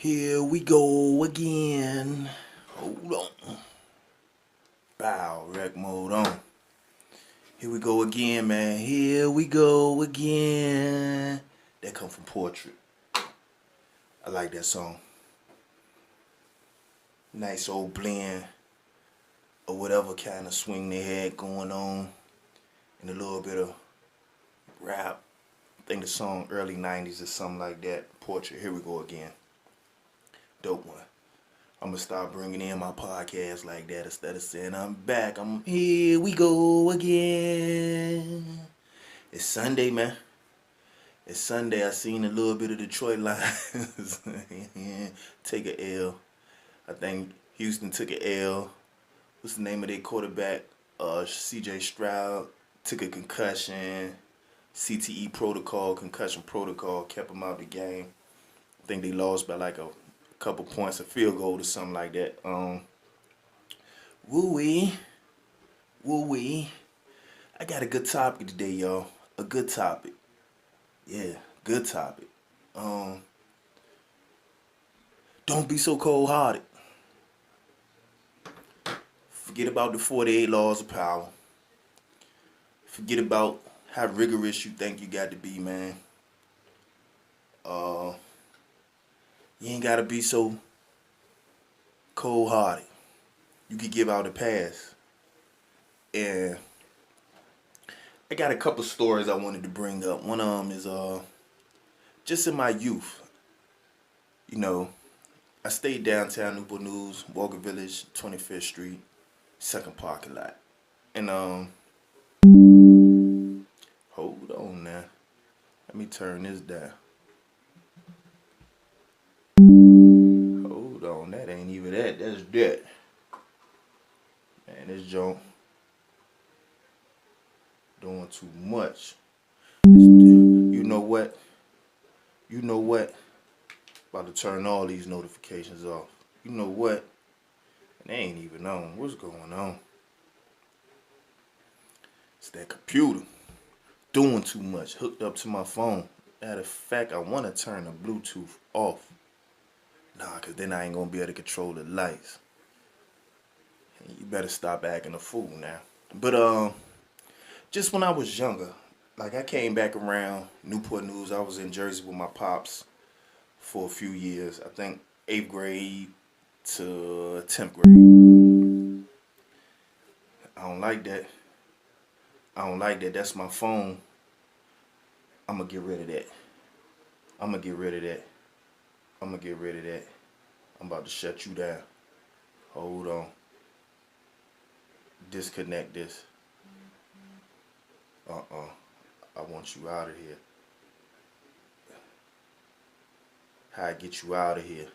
Here we go again. Hold on. Bow, rec mode on. Here we go again, man. Here we go again. That come from Portrait. I like that song. Nice old blend or whatever kind of swing they had going on. And a little bit of rap. I think the song early 90s or something like that. Portrait. Here we go again. Dope one. I'm gonna start bringing in my podcast like that instead of saying I'm back. Here we go again. It's Sunday, man. It's Sunday. I seen a little bit of Detroit Lions take a L. I think Houston took a L. What's the name of their quarterback? C.J. Stroud took a concussion. CTE protocol, concussion protocol, kept him out of the game. I think they lost by like a couple points, a field goal or something like that. Woo-wee. Woo-wee. I got a good topic today, y'all. A good topic. Yeah, good topic. Don't be so cold-hearted. Forget about the 48 laws of power. Forget about how rigorous you think you got to be, man. You ain't got to be so cold-hearted. You could give out a pass. And I got a couple stories I wanted to bring up. One of them is just in my youth. You know, I stayed downtown Newport News, Walker Village, 25th Street, second parking lot. And hold on now. Let me turn this down. Hold on, that ain't even that. That's that. Man, this joint doing too much. You know what? You know what? About to turn all these notifications off. You know what? And they ain't even on. What's going on? It's that computer doing too much. Hooked up to my phone. Matter of fact, I want to turn the Bluetooth off. Nah, because then I ain't going to be able to control the lights. You better stop acting a fool now. But just when I was younger, like I came back around Newport News. I was in Jersey with my pops for a few years. I think 8th grade to 10th grade. I don't like that. I don't like that. That's my phone. I'm going to get rid of that. I'm going to get rid of that. I'm going to get rid of that. I'm about to shut you down. Hold on. Disconnect this. I want you out of here. How I get you out of here?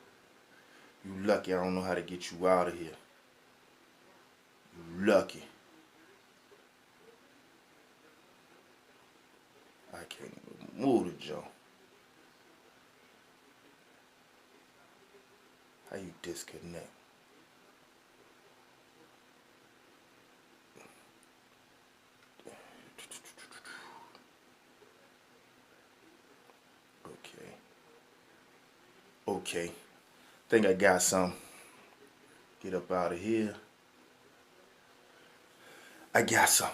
You lucky I don't know how to get you out of here. You lucky. I can't even move the joint. How you disconnect? Okay. Think I got some. Get up out of here. I got some.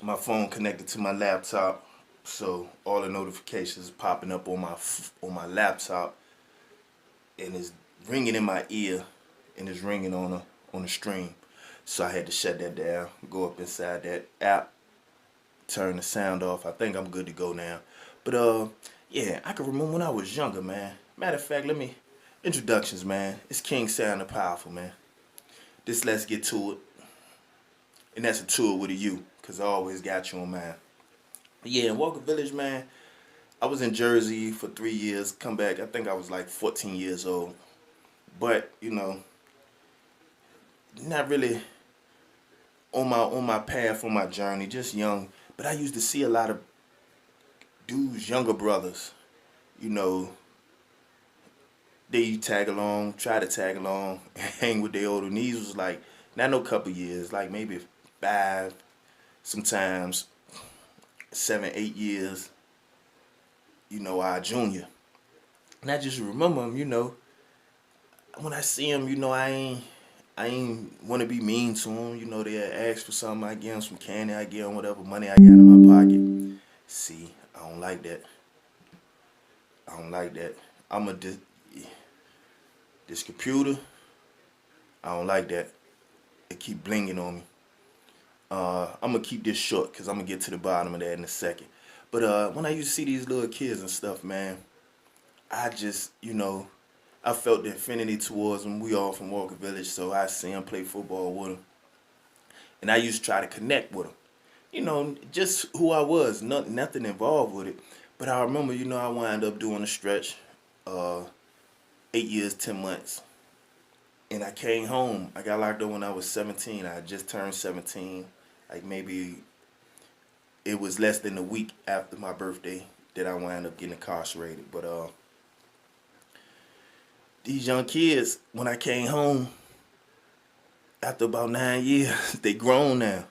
My phone connected to my laptop, so all the notifications popping up on my laptop, and it's ringing in my ear, and it's ringing on the stream. So I had to shut that down. Go up inside that app, turn the sound off. I think I'm good to go now. But yeah, I can remember when I was younger, man. Matter of fact, introductions, man. It's King Sound the Powerful, man. Let's get to it. And that's a tour with a U, because I always got you on mind. But yeah, in Walker Village, man, I was in Jersey for 3 years. Come back, I think I was like 14 years old. But, you know, not really on my path, on my journey, just young. But I used to see a lot of dudes, younger brothers, you know, they try to tag along, hang with their older. These was like, not no couple years, like maybe 5, sometimes 7, 8 years, you know, our junior. And I just remember them, when I see them, I ain't want to be mean to them. They ask for something, I give them some candy, I give them whatever money I got in my pocket. See, I don't like that. I don't like that. I'm a this computer. I don't like that. It keep blinging on me. I'm gonna keep this short because I'm gonna get to the bottom of that in a second. But when I used to see these little kids and stuff, man, I just, I felt the affinity towards them. We all from Walker Village, so I see them play football with them, and I used to try to connect with them. Just who I was, nothing involved with it. But I remember, I wound up doing a stretch, uh, 8 years, 10 months, and I came home. I got locked up when I was 17. I had just turned 17, like maybe it was less than a week after my birthday that I wound up getting incarcerated. But these young kids, when I came home after about 9 years, they grown now.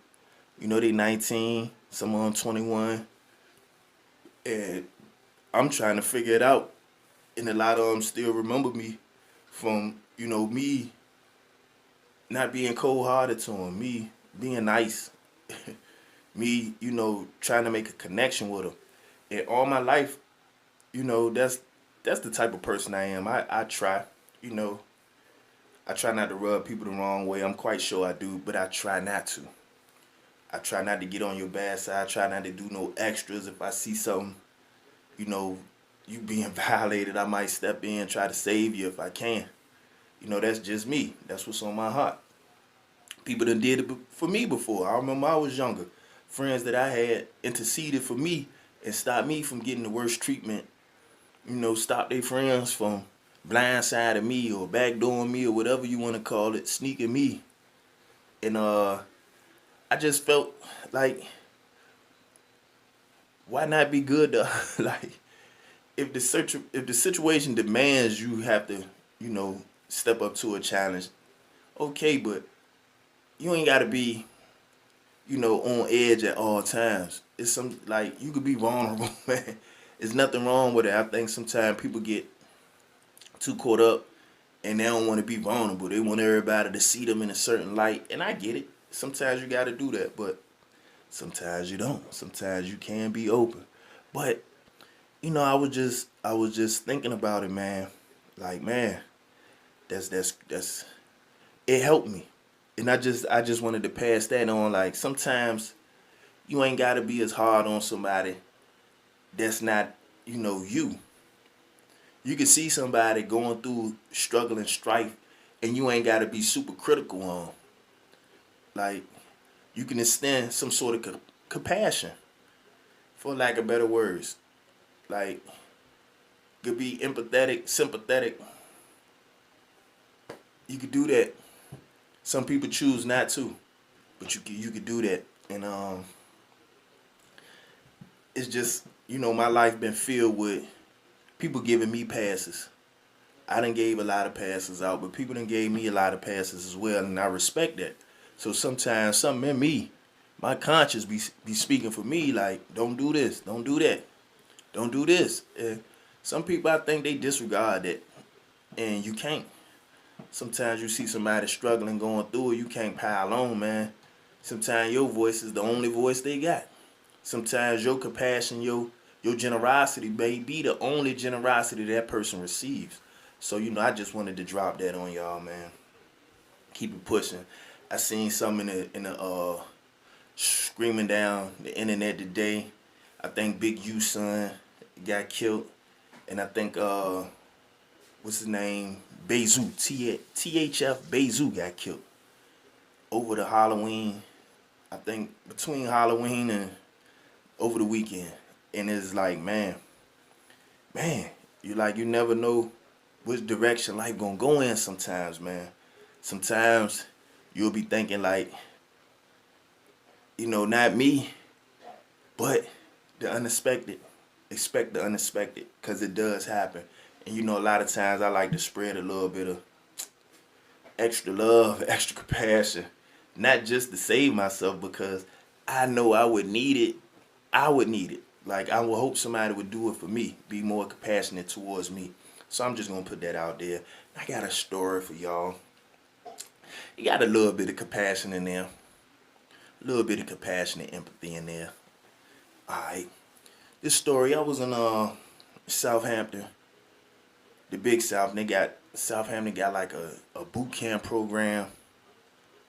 They 19, some of them 21, and I'm trying to figure it out. And a lot of them still remember me from, me not being cold-hearted to them, me being nice, me, trying to make a connection with them. And all my life, that's the type of person I am. I try, you know, I try not to rub people the wrong way. I'm quite sure I do, but I try not to. I try not to get on your bad side. I try not to do no extras. If I see something, you know, you being violated, I might step in and try to save you if I can. That's just me. That's what's on my heart. People done did it for me before. I remember I was younger. Friends that I had interceded for me and stopped me from getting the worst treatment. Stop their friends from blindsiding me or backdooring me or whatever you want to call it, sneaking me. And I just felt like, why not be good to like if the situation demands you have to, step up to a challenge, okay, but you ain't gotta be, on edge at all times. It's some like you could be vulnerable, man. There's nothing wrong with it. I think sometimes people get too caught up and they don't want to be vulnerable. They want everybody to see them in a certain light. And I get it. Sometimes you gotta do that, but sometimes you don't. Sometimes you can be open. But, I was just thinking about it, man. Like, man, that's it helped me. And I just wanted to pass that on. Like sometimes you ain't gotta be as hard on somebody that's not, you. You can see somebody going through struggle and strife and you ain't gotta be super critical on. Like you can extend some sort of compassion, for lack of better words. Like you could be empathetic, sympathetic. You could do that. Some people choose not to, but you could do that. And it's just, my life been filled with people giving me passes. I done gave a lot of passes out, but people done gave me a lot of passes as well, and I respect that. So sometimes something in me, my conscience be speaking for me, like, don't do this, don't do that, don't do this. And some people, I think they disregard that, and you can't. Sometimes you see somebody struggling, going through it, you can't pile on, man. Sometimes your voice is the only voice they got. Sometimes your compassion, your generosity may be the only generosity that person receives. So, I just wanted to drop that on y'all, man. Keep it pushing. I seen some in the screaming down the internet today. I think Big U son got killed. And I think what's his name? Bezu, THF Bezu got killed over the Halloween. I think between Halloween and over the weekend. And it's like, man, you never know which direction life gonna go in sometimes, man. Sometimes you'll be thinking like, not me, but the unexpected. Expect the unexpected, because it does happen. And a lot of times I like to spread a little bit of extra love, extra compassion, not just to save myself, because I know I would need it. I would need it. Like I would hope somebody would do it for me, be more compassionate towards me. So I'm just gonna put that out there. I got a story for y'all. You got a little bit of compassion in there. A little bit of compassion and empathy in there. Alright. This story, I was in Southampton, the Big South, and Southampton got like a boot camp program.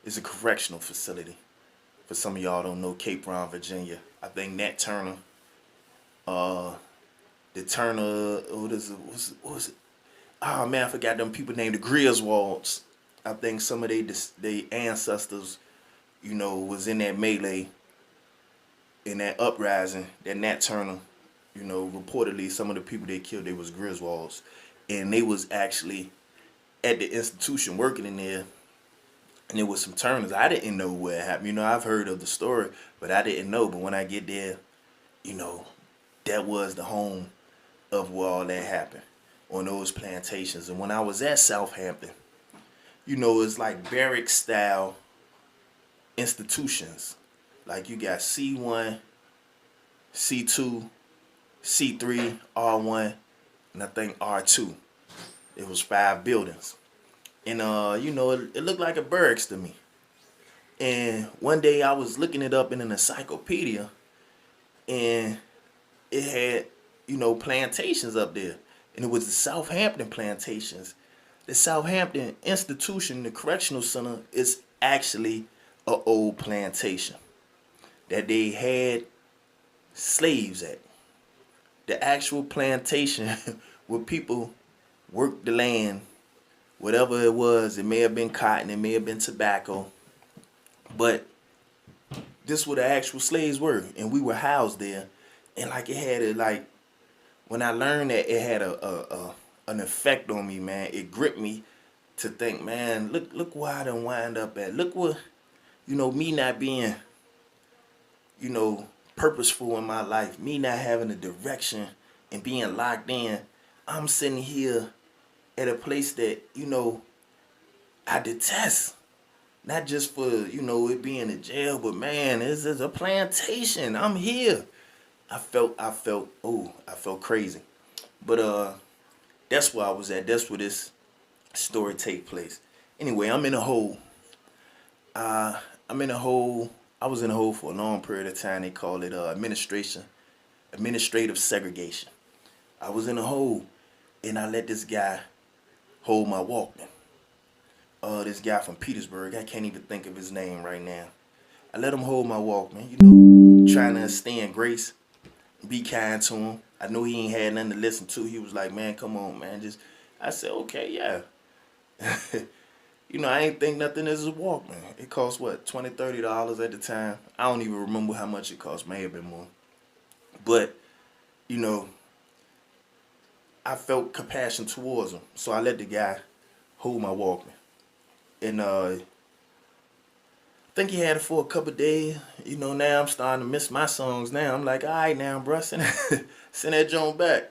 It's a correctional facility. For some of y'all don't know, Cape Brown, Virginia. I think Nat Turner, the Turner, what was it? Oh man, I forgot them people named the Griswolds. I think some of they ancestors, was in that melee, in that uprising, that Nat Turner, reportedly some of the people they killed, they was Griswolds. And they was actually at the institution working in there, and there was some Turners. I didn't know what happened. I've heard of the story, but I didn't know. But when I get there, that was the home of where all that happened, on those plantations. And when I was at Southampton, it's like barrack style institutions. Like you got C1, C2, C3, R1, and I think R2. It was 5 buildings. And it looked like a barracks to me. And one day I was looking it up in an encyclopedia, and it had, plantations up there. And it was the Southampton plantations. The Southampton institution, the correctional center, is actually an old plantation that they had slaves at. The actual plantation where people worked the land, whatever it was. It may have been cotton, it may have been tobacco, but this where the actual slaves were, and we were housed there. And like it had when I learned that, it had an effect on me, man. It gripped me to think, man, look where I done wind up at. Look what, me not being, purposeful in my life, me not having a direction and being locked in. I'm sitting here at a place that, I detest. Not just for, it being a jail, but man, this is a plantation. I'm here. I felt crazy. But that's where I was at. That's where this story take place. Anyway, I'm in a hole. I was in a hole for a long period of time. They call it administrative segregation. I was in a hole, and I let this guy hold my Walkman. This guy from Petersburg, I can't even think of his name right now. I let him hold my Walkman, trying to extend grace, be kind to him. I know he ain't had nothing to listen to. He was like, man, come on, man. I said, okay, yeah. I ain't think nothing is a Walkman. It cost what, $20, $30 at the time. I don't even remember how much it cost. May have been more. But, I felt compassion towards him. So I let the guy hold my Walkman. And I think he had it for a couple of days. Now I'm starting to miss my songs now. I'm like, all right now, bro, send that joint back.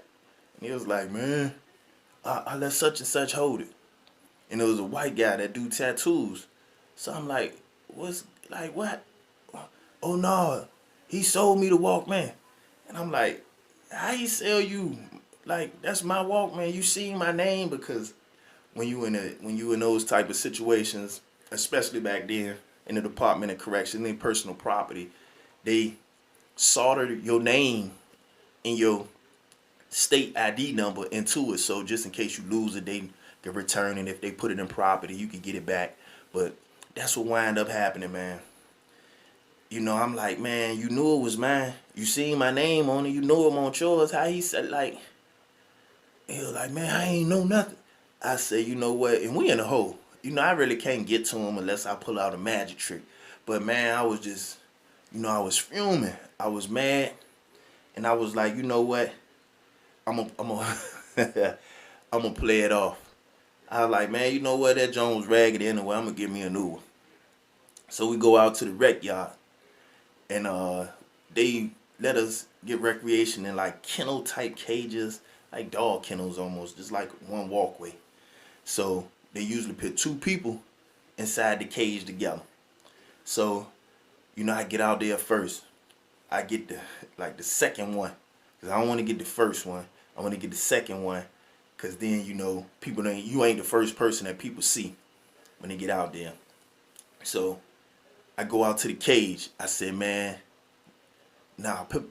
And he was like, man, I let such and such hold it. And it was a white guy that do tattoos. So I'm like, what? Oh no, he sold me the Walkman. And I'm like, how he sell you? Like, that's my Walkman. You see my name? Because when you in those type of situations, especially back then in the Department of Correction, in personal property, they solder your name and your state ID number into it. So just in case you lose it, they can return it. If they put it in property, you can get it back. But that's what wind up happening, man. I'm like, man, you knew it was mine. You seen my name on it. You know I'm on yours. How he said, he was like, man, I ain't know nothing. I said, you know what? And we in a hole. I really can't get to him unless I pull out a magic trick. But man, I was just, I was fuming. I was mad. And I was like, you know what? I'm gonna play it off. I was like, man, you know what? That joint was ragged anyway. I'm gonna give me a new one. So we go out to the rec yard, and they let us get recreation in like kennel type cages, like dog kennels almost, just like one walkway. So they usually put 2 people inside the cage together. So, I get out there first. I get the second one, because I don't want to get the first one. I want to get the second one. Cause then you ain't the first person that people see when they get out there. So I go out to the cage. I said, man, nah, put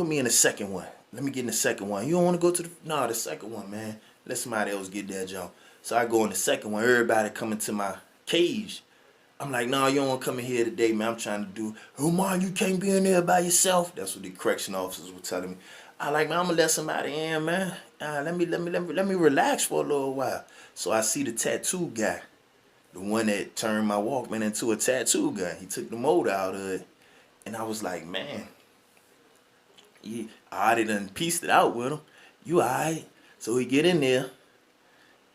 me in the second one. Let me get in the second one. You don't want to go to the second one, man. Let somebody else get that jump. So I go in the second one. Everybody coming to my cage. I'm like, nah, you don't want to come in here today, man. I'm trying to do. Oh, man, you can't be in there by yourself. That's what the correction officers were telling me. I like, man, I'm gonna let somebody in, man. Let me relax for a little while. So I see the tattoo guy, the one that turned my Walkman into a tattoo gun. He took the motor out of it, and I was like, man, I already done pieced it out with him. You alright? So we get in there,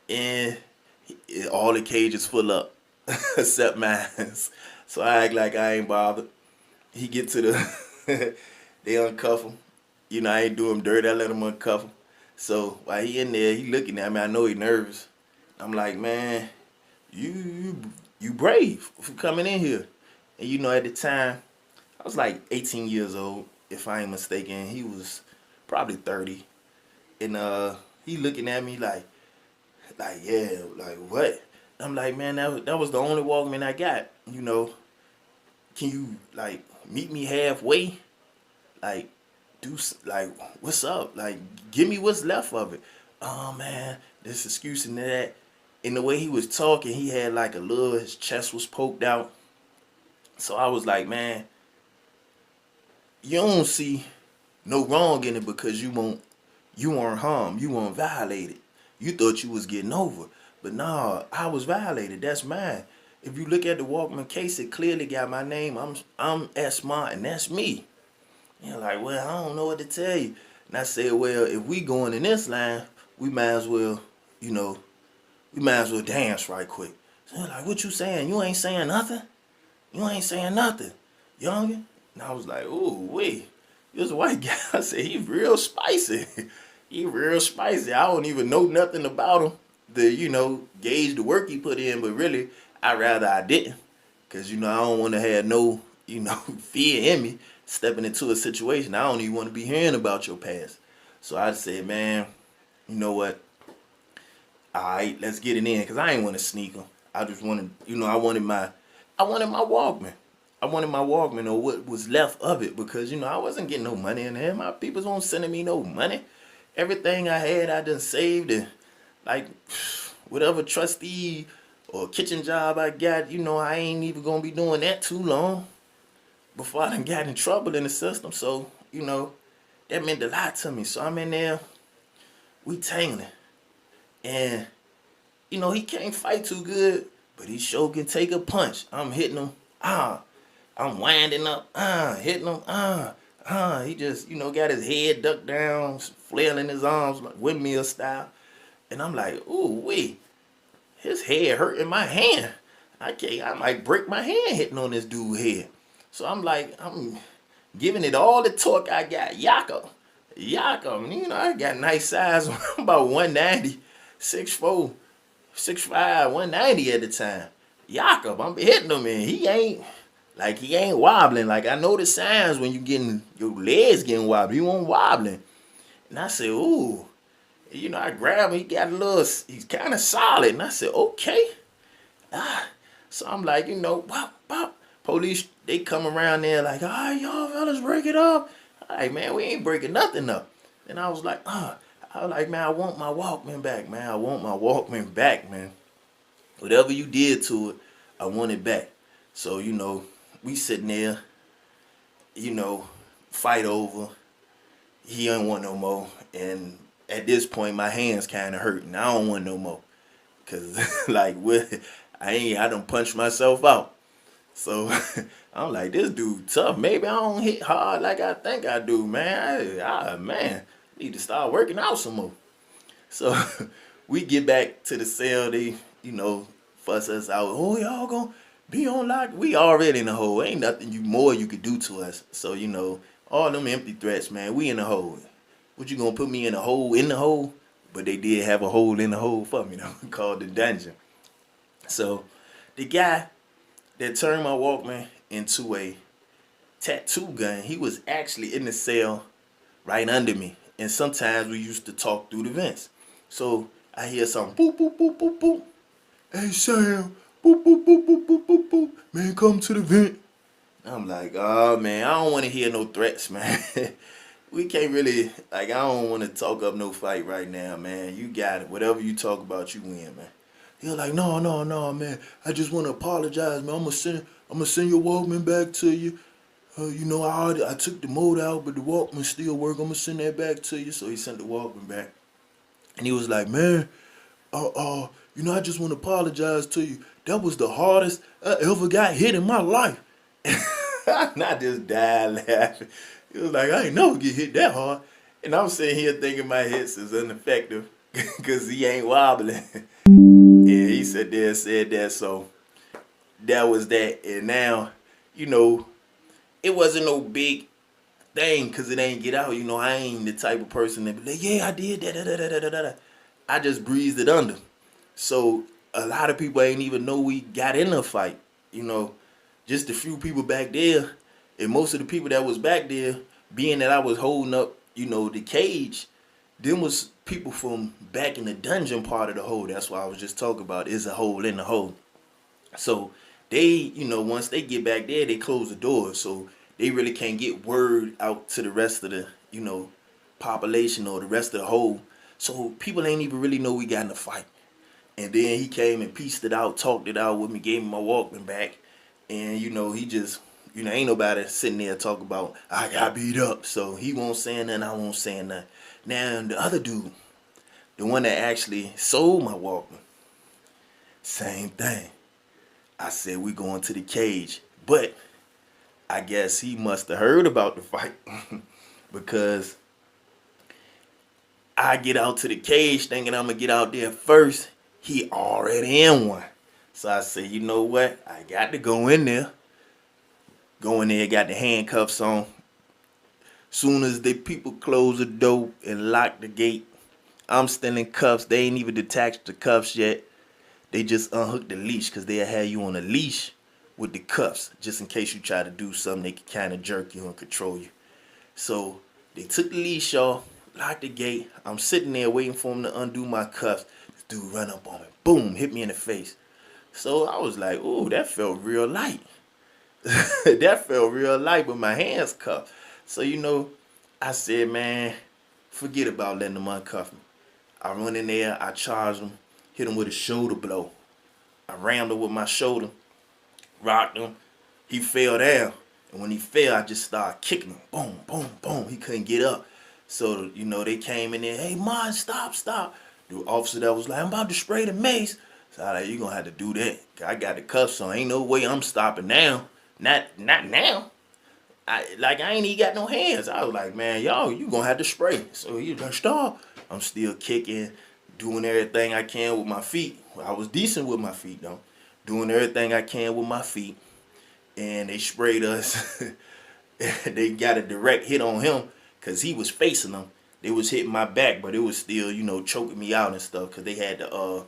and all the cages full up, except mine. So I act like I ain't bothered. He get to the, they uncuff him. I ain't do him dirty. I let him uncuff him. So while he in there, he looking at me. I know he nervous. I'm like, man, you brave for coming in here. And at the time, I was like 18 years old, if I ain't mistaken. He was probably 30. And he looking at me like, yeah, like what? I'm like, man, that was the only Walkman I got. Can you like meet me halfway? Like, what's up? Like, give me what's left of it. Oh man, this excuse and that. And the way he was talking, he had like his chest was poked out. So I was like, man, you don't see no wrong in it because you weren't harmed, you weren't violated. You thought you was getting over. But nah, I was violated. That's mine. If you look at the Walkman case, it clearly got my name. I'm S. Martin. That's me. You're like, well, I don't know what to tell you. And I said, well, if we going in this line, we might as well, dance right quick. So they're like, what you saying? You ain't saying nothing? You ain't saying nothing, youngin'? And I was like, ooh, wait. This white guy, I said, he's real spicy. He real spicy. I don't even know nothing about him to, gauge the work he put in. But really, I'd rather I didn't. Because, I don't want to have no, fear in me stepping into a situation. I don't even want to be hearing about your past. So I said, man, you know what? All right, let's get it in. Because I ain't want to sneak him. I just wanted, I wanted my Walkman. I wanted my Walkman or what was left of it because, I wasn't getting no money in there. My peoples weren't sending me no money. Everything I had, I done saved and like whatever trustee or kitchen job I got, I ain't even going to be doing that too long before I done got in trouble in the system. So, that meant a lot to me. So I'm in there, we tangling. And, he can't fight too good, but he sure can take a punch. I'm hitting him. I'm winding up, hitting him, he just, got his head ducked down, flailing his arms like windmill style. And I'm like, ooh, wait, his head hurting my hand. I might break my hand hitting on this dude's head. So I'm like, I'm giving it all the torque I got. Yaka, I got nice size. I'm about 190, 6'4", 6'5", 190 at the time. Jakob, I'm hitting him and he ain't wobbling. Like I know the signs when your legs getting wobbly. You won't wobbling. And I said, ooh. I grabbed him. He's kind of solid. And I said, okay. So I'm like, pop. Police, they come around there like, all right, y'all fellas, break it up. All right, man, we ain't breaking nothing up. And I was like, man, I want my Walkman back, man. I want my Walkman back, man. Whatever you did to it, I want it back. So, we sitting there, fight over. He don't want no more. And at this point, my hands kind of hurting. I don't want no more. Because, I done punched myself out. So, I'm like, this dude tough. Maybe I don't hit hard like I think I do, man. I need to start working out some more. So, we get back to the cell. They, fuss us out. Oh, y'all gonna be on lock? We already in the hole. Ain't nothing more you could do to us. So, all them empty threats, man. We in the hole. What you gonna put me in a hole in the hole? But they did have a hole in the hole for me, called the dungeon. So, the guy that turned my Walkman into a tattoo gun, he was actually in the cell right under me. And sometimes we used to talk through the vents. So I hear something, boop, boop, boop, boop, boop. Hey, Sam, boop, boop, boop, boop, boop, boop, boop. Man, come to the vent. I'm like, oh, man, I don't want to hear no threats, man. We can't really, like, I don't want to talk up no fight right now, man. You got it. Whatever you talk about, you win, man. He's like, no, no, no, man. I just want to apologize, man. I'm gonna send your Walkman back to you. I took the mode out, but the Walkman still work. I'm gonna send that back to you. So he sent the Walkman back, and he was like, man, I just want to apologize to you. That was the hardest I ever got hit in my life. And I just died laughing. He was like, I ain't never get hit that hard. And I'm sitting here thinking my hits is ineffective because he ain't wobbling. Yeah, he said that. So that was that. And now, it wasn't no big thing because it ain't get out. I ain't the type of person that be like, yeah, I did that. Da, da, da, da, da, da. I just breezed it under. So a lot of people ain't even know we got in a fight. Just a few people back there. And most of the people that was back there, being that I was holding up, the cage, them was people from back in the dungeon part of the hole. That's why I was just talking about is a hole in the hole. So they, once they get back there, they close the door. So they really can't get word out to the rest of the, population or the rest of the hole. So people ain't even really know we got in a fight. And then he came and pieced it out, talked it out with me, gave me my Walkman back. And, he just, ain't nobody sitting there talking about, I got beat up. So he won't say nothing, I won't say nothing. Now, the other dude, the one that actually sold my Walkman, same thing. I said, we going to the cage. But I guess he must have heard about the fight because I get out to the cage thinking I'm going to get out there first. He already in one. So I said, you know what? I got to go in there. Go in there, got the handcuffs on. Soon as the people close the door and lock the gate, I'm still in cuffs. They ain't even detached the cuffs yet. They just unhooked the leash because they'll have you on a leash with the cuffs. Just in case you try to do something, they can kind of jerk you and control you. So they took the leash off, locked the gate. I'm sitting there waiting for them to undo my cuffs. This dude run up on me. Boom, hit me in the face. So I was like, ooh, that felt real light. That felt real light with my hands cuffed. So, I said, man, forget about letting them uncuff me. I run in there, I charged him, hit him with a shoulder blow. I rammed him with my shoulder, rocked him. He fell down. And when he fell, I just started kicking him. Boom, boom, boom. He couldn't get up. So, they came in there, hey, man, stop. The officer that was like, I'm about to spray the mace. So I was like, you're going to have to do that. I got the cuffs on. Ain't no way I'm stopping now. Not now. I ain't even got no hands. I was like, man, y'all, you gonna have to spray. So he was like, stop. I'm still kicking, doing everything I can with my feet. I was decent with my feet though. Doing everything I can with my feet. And they sprayed us. They got a direct hit on him because he was facing them. They was hitting my back, but it was still, choking me out and stuff because they had the, I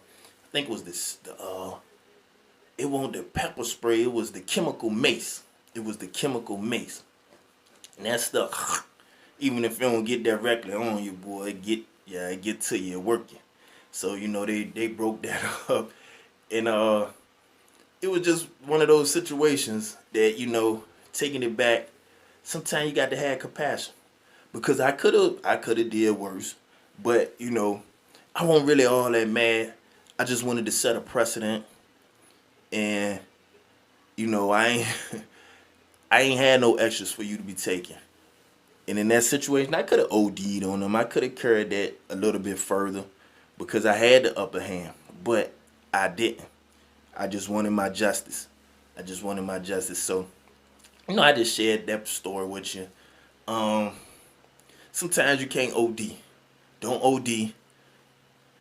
think it was it wasn't the pepper spray, it was the chemical mace. It was the chemical mace. And that stuff, even if it don't get directly on you, boy, it get to you, it work you. So, they broke that up. And it was just one of those situations that, taking it back, sometimes you got to have compassion. Because I could have did worse. But, I wasn't really all that mad. I just wanted to set a precedent. And, I ain't had no extras for you to be taking. And in that situation, I could have OD'd on them. I could have carried that a little bit further because I had the upper hand. But I didn't. I just wanted my justice. So, I just shared that story with you. Sometimes you can't OD. Don't OD.